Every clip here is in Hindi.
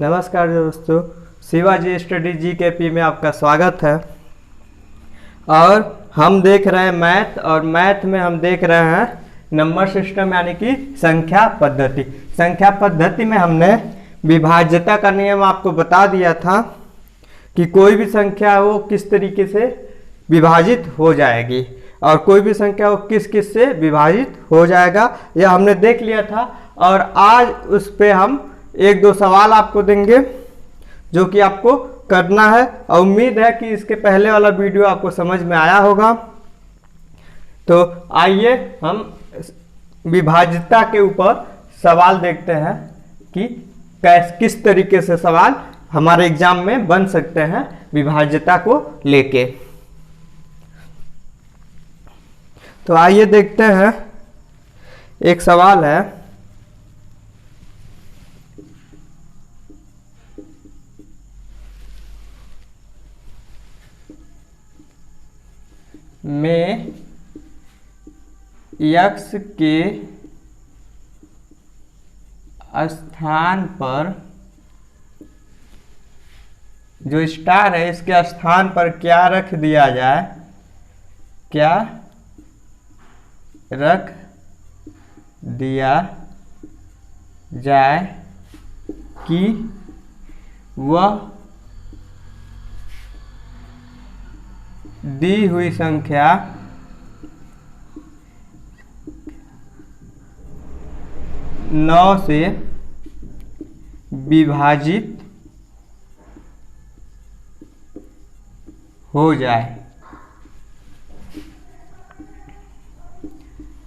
नमस्कार दोस्तों, शिवाजी स्टडी जीकेपी में आपका स्वागत है। और हम देख रहे हैं मैथ, और मैथ में हम देख रहे हैं नंबर सिस्टम यानी कि संख्या पद्धति। संख्या पद्धति में हमने विभाज्यता का नियम आपको बता दिया था कि कोई भी संख्या वो किस तरीके से विभाजित हो जाएगी और कोई भी संख्या वो किस किस से विभाजित हो जाएगा, यह हमने देख लिया था। और आज उस पे हम एक दो सवाल आपको देंगे जो कि आपको करना है, और उम्मीद है कि इसके पहले वाला वीडियो आपको समझ में आया होगा। तो आइए हम विभाज्यता के ऊपर सवाल देखते हैं कि किस तरीके से सवाल हमारे एग्जाम में बन सकते हैं विभाज्यता को लेके। तो आइए देखते हैं, एक सवाल है, में x के स्थान पर जो स्टार है इसके स्थान पर क्या रख दिया जाए, क्या रख दिया जाए कि वह दी हुई संख्या नौ से विभाजित हो जाए।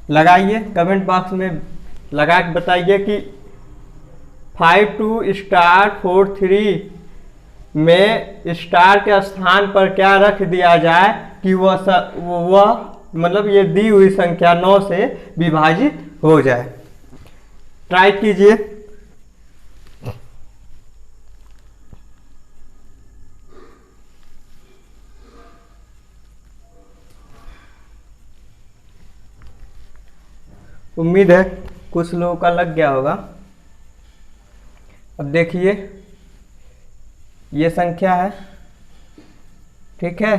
लगाइए कमेंट बॉक्स में लगा के बताइए कि 52 स्टार 43 में स्टार के स्थान पर क्या रख दिया जाए कि वह मतलब ये दी हुई संख्या 9 से विभाजित हो जाए। ट्राई कीजिए। उम्मीद है कुछ लोगों का लग गया होगा। अब देखिए, ये संख्या है, ठीक है।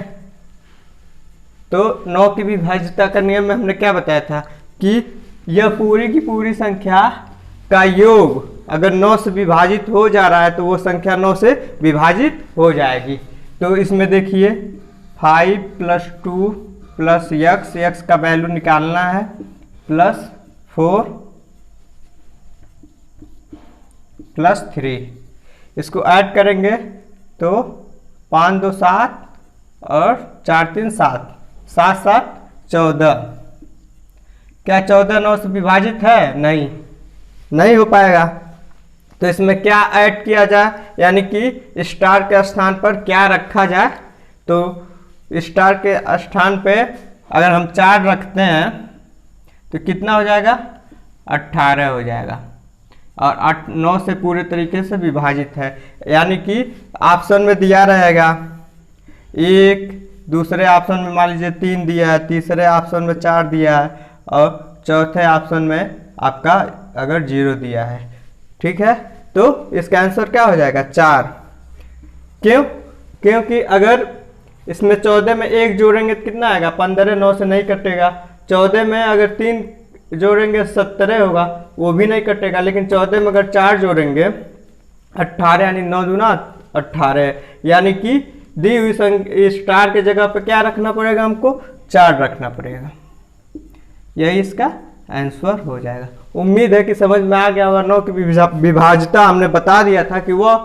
तो 9 की विभाज्यता का नियम में हमने क्या बताया था कि यह पूरी की पूरी संख्या का योग अगर 9 से विभाजित हो जा रहा है तो वो संख्या 9 से विभाजित हो जाएगी। तो इसमें देखिए 5 + 2 + x का वैल्यू निकालना है, +4 + 3, इसको ऐड करेंगे तो 5 2 7 और 4 3 7, 7 7 14। क्या 14 9 से विभाजित है? नहीं हो पाएगा। तो इसमें क्या ऐड किया जाए, यानी कि स्टार के स्थान पर क्या रखा जाए। तो स्टार के स्थान पे अगर हम 4 रखते हैं तो कितना हो जाएगा? 18 हो जाएगा। और 9 से पूरे तरीके से विभाजित है, यानी कि ऑप्शन में दिया रहेगा 1, दूसरे ऑप्शन में मान लीजिए 3 दिया है, तीसरे ऑप्शन में 4 दिया है और चौथे ऑप्शन में आपका अगर 0 दिया है, ठीक है। तो इसका आंसर क्या हो जाएगा? 4। क्योंकि अगर इसमें 14 में 1 जोड़ेंगे तो कितना आएगा? 15, 9 से नहीं कटेगा। 14 में अगर 3 जोड़ेंगे 17 होगा, वो भी नहीं कटेगा। लेकिन 14 में अगर 4 जोड़ेंगे 18, यानी 9 दूना 18, यानी कि दी हुई स्टार के जगह पे क्या रखना पड़ेगा? हमको 4 रखना पड़ेगा। यही इसका आंसर हो जाएगा। उम्मीद है कि समझ में आ गया होगा। 9 की विभाज्यता हमने बता दिया था कि वह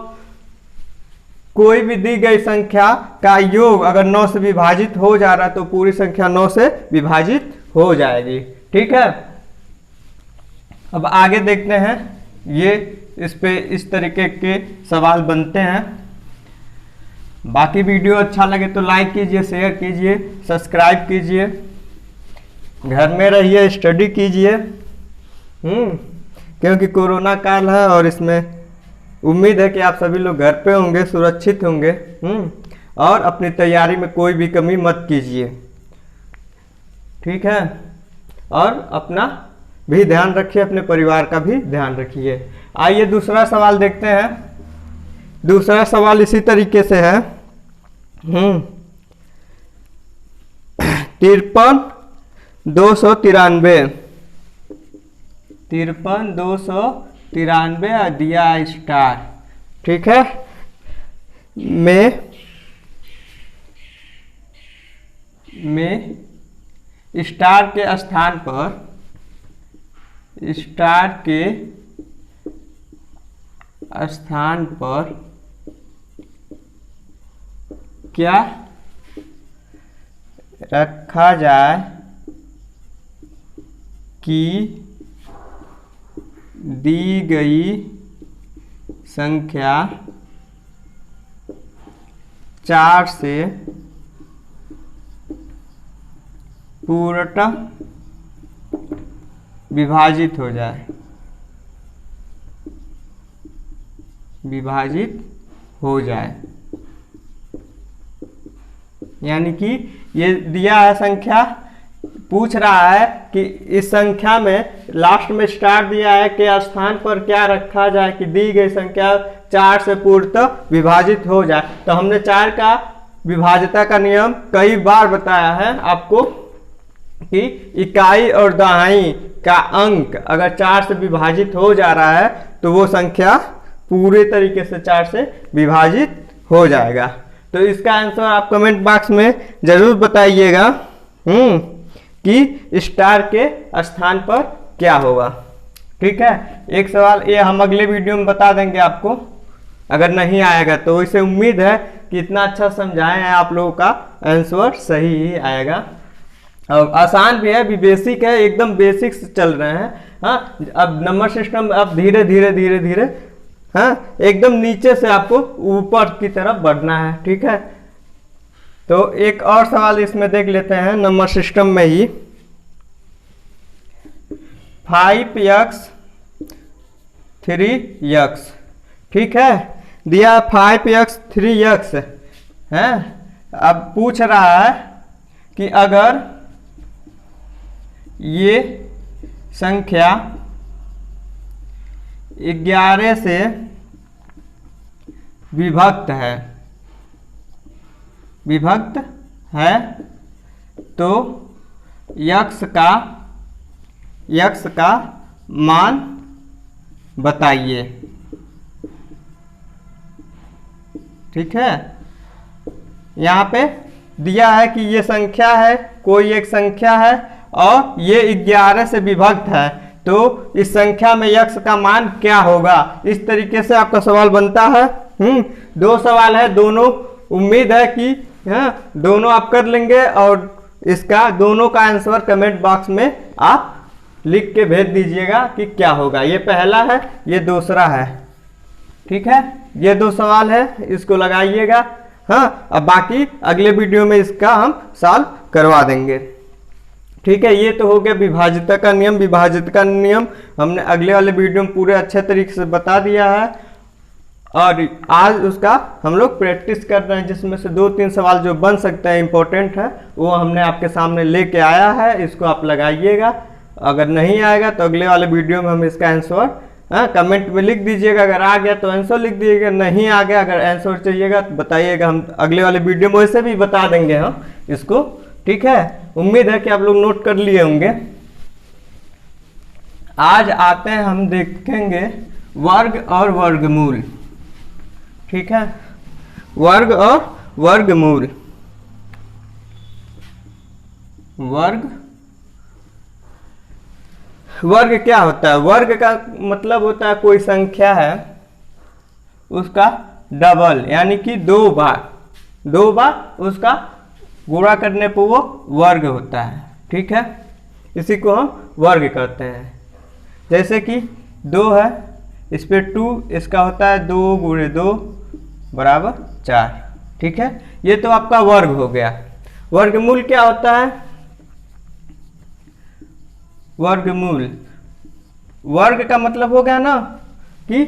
कोई भी दी गई संख्या का योग अगर 9 से विभाजित हो जा रहा है तो पूरी संख्या 9 से विभाजित हो जाएगी, ठीक है। अब आगे देखते हैं, ये इस पे इस तरीके के सवाल बनते हैं। बाकी वीडियो अच्छा लगे तो लाइक कीजिए, शेयर कीजिए, सब्सक्राइब कीजिए, घर में रहिए, स्टडी कीजिए, क्योंकि कोरोना काल है और इसमें उम्मीद है कि आप सभी लोग घर पे होंगे, सुरक्षित होंगे, और अपनी तैयारी में कोई भी कमी मत कीजिए, ठीक है। और अपना भी ध्यान रखिए, अपने परिवार का भी ध्यान रखिए। आइए दूसरा सवाल देखते हैं। दूसरा सवाल इसी तरीके से है। 53,293 53,293 और दिया स्टार, ठीक है, में स्टार के स्थान पर क्या रखा जाए कि दी गई संख्या 4 से पूर्णतः विभाजित हो जाए, यानी कि ये दिया है संख्या, पूछ रहा है कि इस संख्या में लास्ट में स्टार दिया है के स्थान पर क्या रखा जाए कि दी गई संख्या 4 से पूर्णतः विभाजित हो जाए। तो हमने 4 का विभाज्यता का नियम कई बार बताया है आपको कि इकाई और दहाई का अंक अगर 4 से विभाजित हो जा रहा है तो वो संख्या पूरे तरीके से 4 से विभाजित हो जाएगा। तो इसका आंसर आप कमेंट बॉक्स में जरूर बताइएगा कि स्टार के स्थान पर क्या होगा। ठीक है, एक सवाल ये हम अगले वीडियो में बता देंगे आपको, अगर नहीं आएगा तो। इसे उम्मीद है कि इतना अच्छा समझाए हैं आप लोगों का आंसर सही ही आएगा। और आसान भी है, भी बेसिक है, एकदम बेसिक से चल रहे हैं। हाँ, अब नंबर सिस्टम अब धीरे धीरे हाँ एकदम नीचे से आपको ऊपर की तरफ बढ़ना है। ठीक है, तो एक और सवाल इसमें देख लेते हैं नंबर सिस्टम में ही। 5x 3x, ठीक है, दिया 5x 3x है। अब पूछ रहा है कि अगर ये संख्या 11 से विभक्त है तो x का मान बताइए। ठीक है, यहाँ पे दिया है कि ये संख्या है, कोई एक संख्या है और ये 11 से विभक्त है, तो इस संख्या में x का मान क्या होगा। इस तरीके से आपका सवाल बनता है। दो सवाल है, दोनों उम्मीद है कि दोनों आप कर लेंगे और इसका दोनों का आंसर कमेंट बॉक्स में आप लिख के भेज दीजिएगा कि क्या होगा। ये पहला है, ये दूसरा है। ठीक है, ये दो सवाल है, इसको लगाइएगा। हाँ, अब बाकी अगले वीडियो में इसका हम सॉल्व करवा देंगे। ठीक है, ये तो हो गया विभाज्यता का नियम। विभाज्यता का नियम हमने अगले वाले वीडियो में पूरे अच्छे तरीके से बता दिया है और आज उसका हम लोग प्रैक्टिस कर रहे हैं, जिसमें से 2-3 सवाल जो बन सकते हैं इंपॉर्टेंट है वो हमने आपके सामने लेके आया है। इसको आप लगाइएगा, अगर नहीं आएगा तो अगले वाले वीडियो में हम इसका आंसर कमेंट में लिख दीजिएगा। अगर आ गया तो आंसर लिख दीजिएगा, नहीं आ गया अगर आंसर चाहिएगा तो बताइएगा, हम अगले वाले वीडियो में वैसे भी बता देंगे हम इसको। ठीक है, उम्मीद है कि आप लोग नोट कर लिए होंगे। आज आते हैं, हम देखेंगे वर्ग और वर्गमूल। ठीक है, वर्ग और वर्गमूल। वर्ग क्या होता है? वर्ग का मतलब होता है कोई संख्या है उसका डबल, यानी कि 2 बार उसका गुणा करने पर वो वर्ग होता है। ठीक है, इसी को हम वर्ग कहते हैं। जैसे कि 2 है, इस पे 2, इसका होता है 2 गुणे 2 बराबर 4। ठीक है, ये तो आपका वर्ग हो गया। वर्गमूल क्या होता है? वर्गमूल, वर्ग का मतलब हो गया ना कि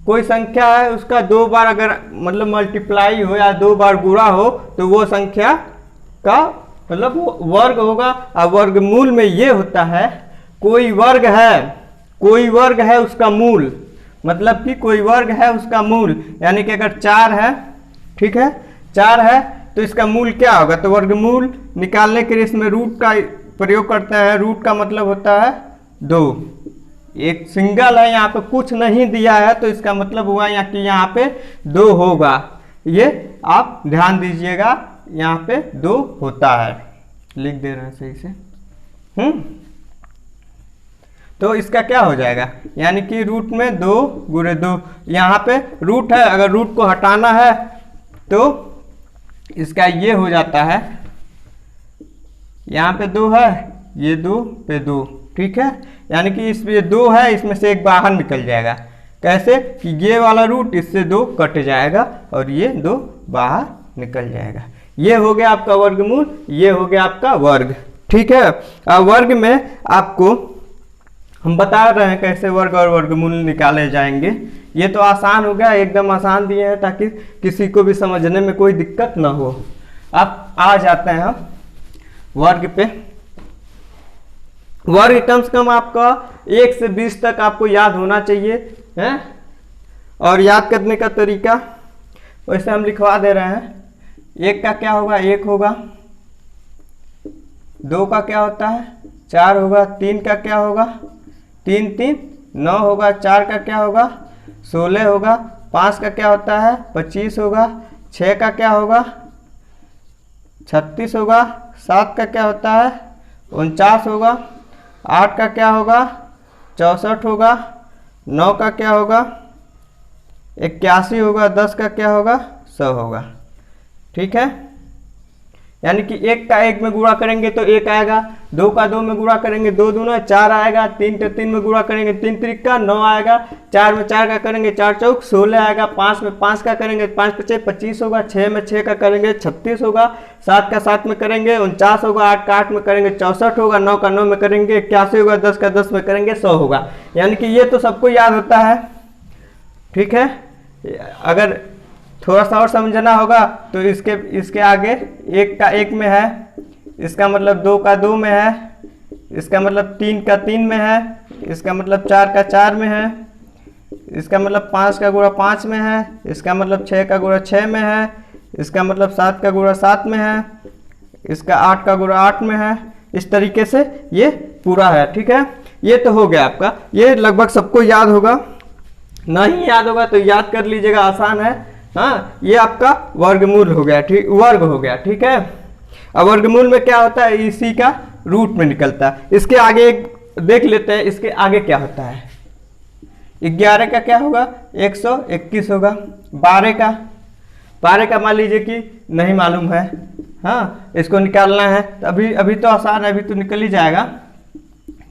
कोई संख्या है उसका 2 बार अगर मतलब मल्टीप्लाई हो या 2 बार गुणा हो तो वो संख्या का मतलब वो वर्ग होगा। और वर्गमूल में ये होता है कोई वर्ग है उसका मूल, मतलब कि कोई वर्ग है उसका मूल, यानी कि अगर 4 है, ठीक है, 4 है तो इसका मूल क्या होगा, तो वर्गमूल निकालने के लिए इसमें रूट का प्रयोग करते हैं। रूट का मतलब होता है 2। एक सिंगल है, यहाँ पे कुछ नहीं दिया है तो इसका मतलब हुआ यहाँ कि यहाँ पे 2 होगा। ये आप ध्यान दीजिएगा, यहाँ पे 2 होता है, लिख दे रहे हैं सही से। तो इसका क्या हो जाएगा, यानी कि रूट में 2 गुणे 2, यहाँ पे रूट है, अगर रूट को हटाना है तो इसका ये हो जाता है, यहाँ पे 2 है, ये 2 पे 2, ठीक है, यानी कि इसमें 2 है, इसमें से एक बाहर निकल जाएगा। कैसे कि ये वाला रूट इससे 2 कट जाएगा और ये 2 बाहर निकल जाएगा। ये हो गया आपका वर्गमूल, ये हो गया आपका वर्ग, ठीक है। वर्ग में आपको हम बता रहे हैं कैसे वर्ग और वर्गमूल निकाले जाएंगे। ये तो आसान हो गया, एकदम आसान दिए हैं ताकि किसी को भी समझने में कोई दिक्कत ना हो। अब आ जाते हैं हम वर्ग पे। वर्ग कम से कम आपका 1 से 20 तक आपको याद होना चाहिए है। और याद करने का तरीका वैसे हम लिखवा दे रहे हैं। 1 का क्या होगा, 1 होगा। 2 का क्या होता है, 4 होगा। 3 का क्या होगा, 3 3 9 होगा। 4 का क्या होगा, 16 होगा। 5 का क्या होता है, 25 होगा। 6 का क्या होगा, 36 होगा। 7 का क्या होता है, 49 होगा। 8 का क्या होगा, 64 होगा। 9 का क्या होगा, 81 होगा। 10 का क्या होगा, 100 होगा, ठीक है। यानी कि 1 का 1 में गुणा करेंगे तो 1 आएगा। 2 का 2 में गुणा करेंगे 2 दूना 4 आएगा। 3 का 3 में गुणा करेंगे 3 3 का 9 आएगा। 4 में 4 का करेंगे 4 चौक 16 आएगा। 5 में 5 का करेंगे 5 5 25 होगा। 6 में 6 का करेंगे 36 होगा। 7 का 7 में करेंगे 49 होगा। 8 का 8 में करेंगे 64 होगा। 9 का 9 में करेंगे 81 होगा। 10 का 10 में करेंगे 100 होगा। यानी कि ये तो सबको याद होता है, ठीक है। अगर थोड़ा सा और समझना होगा तो इसके आगे 1 का 1 में है, इसका मतलब 2 का 2 में है, इसका मतलब 3 का 3 में है, इसका मतलब 4 का 4 में है, इसका मतलब 5 का गुणा 5 में है, इसका मतलब 6 का गुणा 6 में है, इसका मतलब 7 का गुणा 7 में है, इसका 8 का गुणा 8 में है। इस तरीके से ये पूरा है, ठीक है। ये तो हो गया आपका, ये लगभग सबको याद होगा। नहीं याद होगा तो याद कर लीजिएगा, आसान है। हाँ, ये आपका वर्गमूल हो गया, ठीक, वर्ग हो गया, ठीक है। अब वर्गमूल में क्या होता है, इसी का रूट में निकलता है। इसके आगे एक देख लेते हैं, इसके आगे क्या होता है। 11 का क्या होगा, 121 होगा। 12 का मान लीजिए कि नहीं मालूम है, हाँ, इसको निकालना है तो अभी तो आसान है, अभी तो निकल ही जाएगा।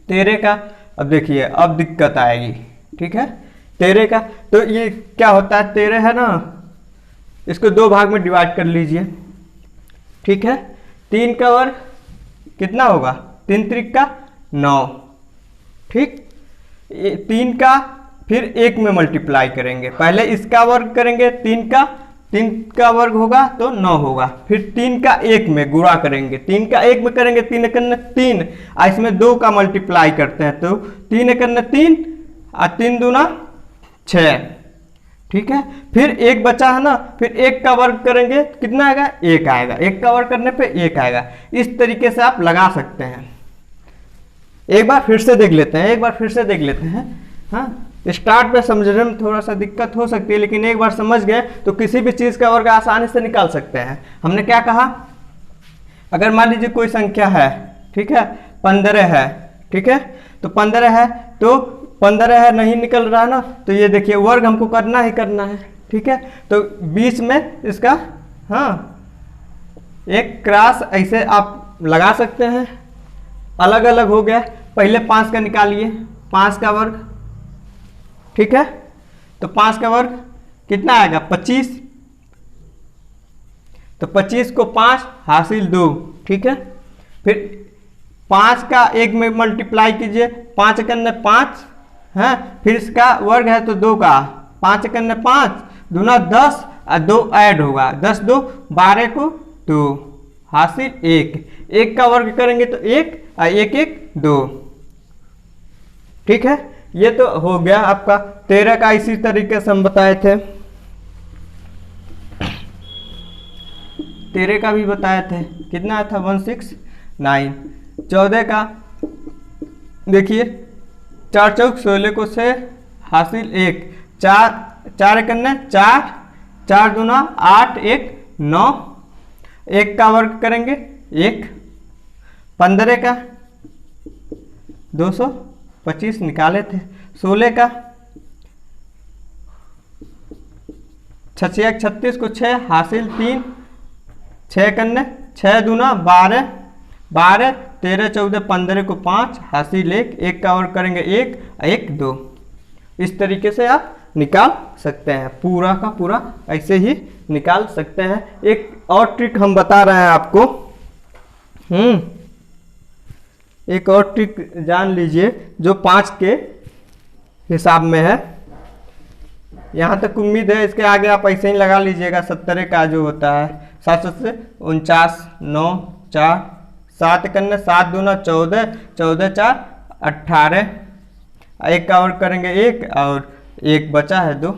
13 का, अब देखिए अब दिक्कत आएगी, ठीक है। 13 का तो ये क्या होता है, 13 है ना, इसको 2 भाग में डिवाइड कर लीजिए, ठीक है। 3 का वर्ग कितना होगा, 3 त्रिक का 9, ठीक। 3 का फिर 1 में मल्टीप्लाई करेंगे, पहले इसका वर्ग करेंगे, 3 का वर्ग होगा तो 9 होगा। फिर 3 का 1 में गुणा करेंगे, 3 का 1 में करेंगे 3 एकन 3, इसमें 2 का मल्टीप्लाई करते हैं तो 3 एकन 3 और 3 दूना 6, ठीक है। फिर 1 बचा है ना, फिर 1 का वर्ग करेंगे कितना आएगा, 1 आएगा। 1 का वर्ग करने पे 1 आएगा। इस तरीके से आप लगा सकते हैं। एक बार फिर से देख लेते हैं, हाँ। स्टार्ट में समझने में थोड़ा सा दिक्कत हो सकती है, लेकिन एक बार समझ गए तो किसी भी चीज़ का वर्ग आसानी से निकाल सकते हैं। हमने क्या कहा, अगर मान लीजिए कोई संख्या है, ठीक है, 15 है, ठीक है, तो 15 है तो 15 है, नहीं निकल रहा ना, तो ये देखिए वर्ग हमको करना ही करना है, ठीक है। तो बीच में इसका, हाँ, एक क्रॉस ऐसे आप लगा सकते हैं। अलग अलग हो गया, पहले 5 का निकालिए, 5 का वर्ग, ठीक है। तो 5 का वर्ग कितना आएगा, 25। तो 25 को 5 हासिल 2, ठीक है। फिर 5 का 1 में मल्टीप्लाई कीजिए, 5 एकन 5 है, फिर इसका वर्ग है तो 2 का 5 एकन 5 दूना 10 और 2 ऐड होगा, 10 2 12 को 2 हासिल 1। 1 का वर्ग करेंगे तो 1 और 1 1 2, ठीक है। ये तो हो गया आपका 13 का। इसी तरीके से हम बताए थे, 13 का भी बताए थे, कितना था 169। 14 का देखिए 4 चौक 16 को से हासिल 1, 4 करने 4, 4 दूना 8, 1 9, 1 का वर्ग करेंगे 1। 15 का 225 निकाले थे। 16 का 6 36 को 6 हासिल 3, 6 करने 6 दूना 12, 12 13 14 15 को 5 हासिल 1, 1 का वर्ग करेंगे 1, 1 2। इस तरीके से आप निकाल सकते हैं, पूरा का पूरा ऐसे ही निकाल सकते हैं। एक और ट्रिक हम बता रहे हैं आपको, एक और ट्रिक जान लीजिए जो 5 के हिसाब में है। यहाँ तक उम्मीद है, इसके आगे आप ऐसे ही लगा लीजिएगा। 17 का जो होता है 7 से 49, 9 4 7 करने 7 दूना 14, 14 4 18, 1 का वर्ग करेंगे 1 और 1 बचा है 2।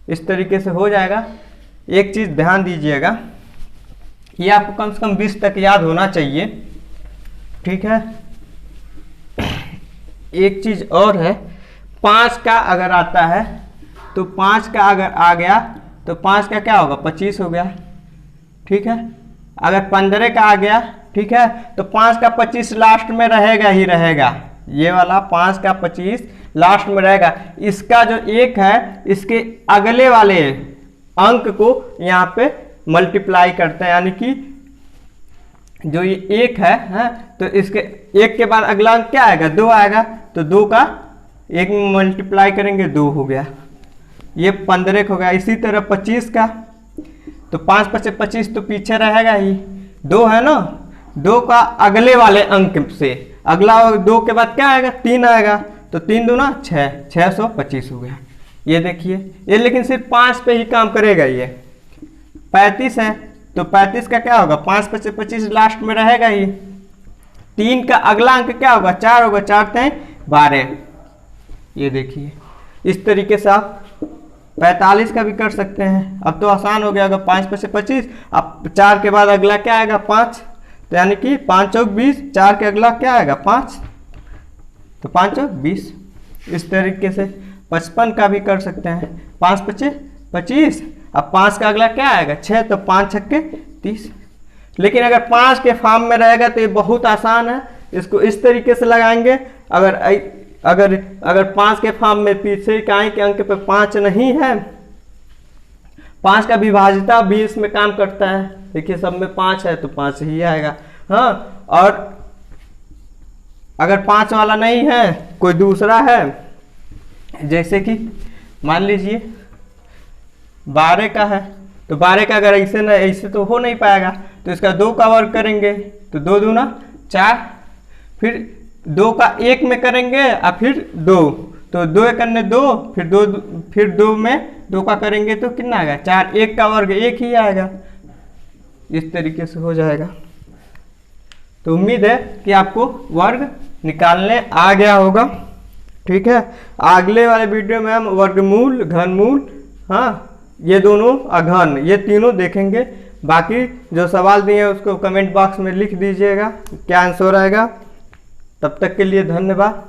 इस तरीके से हो जाएगा। एक चीज़ ध्यान दीजिएगा, ये आपको कम से कम 20 तक याद होना चाहिए, ठीक है। एक चीज़ और है, 5 का अगर आता है तो 5 का अगर आ गया तो 5 का क्या होगा 25 हो गया, ठीक है। अगर 15 का आ गया, ठीक है, तो 5 का 25 लास्ट में रहेगा ही रहेगा। ये वाला 5 का 25 लास्ट में रहेगा। इसका जो 1 है इसके अगले वाले अंक को यहाँ पे मल्टीप्लाई करते हैं, यानी कि जो ये 1 है तो इसके 1 के बाद अगला अंक क्या आएगा 2 आएगा, तो 2 का 1 में मल्टीप्लाई करेंगे 2 हो गया, ये 15 हो गया। इसी तरह 25 का तो 5 5 25 तो पीछे रहेगा ही, 2 है ना, 2 का अगले वाले अंक से अगला 2 के बाद क्या आएगा 3 आएगा, तो 3 दूना 6, 625 हो गया। ये देखिए ये लेकिन सिर्फ 5 पे ही काम करेगा। ये 35 है तो 35 का क्या होगा 5 5 25 लास्ट में रहेगा ही। 3 का अगला अंक क्या होगा 4 होगा, 4 3 12। ये देखिए इस तरीके से आप 45 का भी कर सकते हैं। अब तो आसान हो गया, अगर 5 5 25, अब 4 के बाद अगला क्या आएगा 5, तो यानी कि 5 चौक 20, 4 के अगला क्या आएगा 5, तो 5 चौक 20। इस तरीके से 55 का भी कर सकते हैं, 5 5 25, अब 5 का अगला क्या आएगा 6, तो 5 छक्के 30। लेकिन अगर 5 के फॉर्म में रहेगा तो ये बहुत आसान है, इसको इस तरीके से लगाएंगे। अगर 5 के फॉर्म में पीछे इकाई के अंक पे 5 नहीं है, 5 का विभाजिता 20 में काम करता है। देखिए सब में 5 है तो 5 ही आएगा। हाँ, और अगर 5 वाला नहीं है, कोई दूसरा है, जैसे कि मान लीजिए 12 का है, तो 12 का अगर ऐसे तो हो नहीं पाएगा, तो इसका 2 का वर्ग करेंगे तो 2 दूना 4, फिर 2 का 1 में करेंगे और फिर 2, तो 2 करने 2, फिर 2 में 2 का करेंगे तो कितना आएगा 4, 1 का वर्ग 1 ही आएगा। इस तरीके से हो जाएगा। तो उम्मीद है कि आपको वर्ग निकालने आ गया होगा, ठीक है। अगले वाले वीडियो में हम वर्गमूल, घनमूल, हाँ ये दोनों अघन, ये तीनों देखेंगे। बाकी जो सवाल दिए हैं उसको कमेंट बॉक्स में लिख दीजिएगा क्या आंसर आएगा। तब तक के लिए धन्यवाद।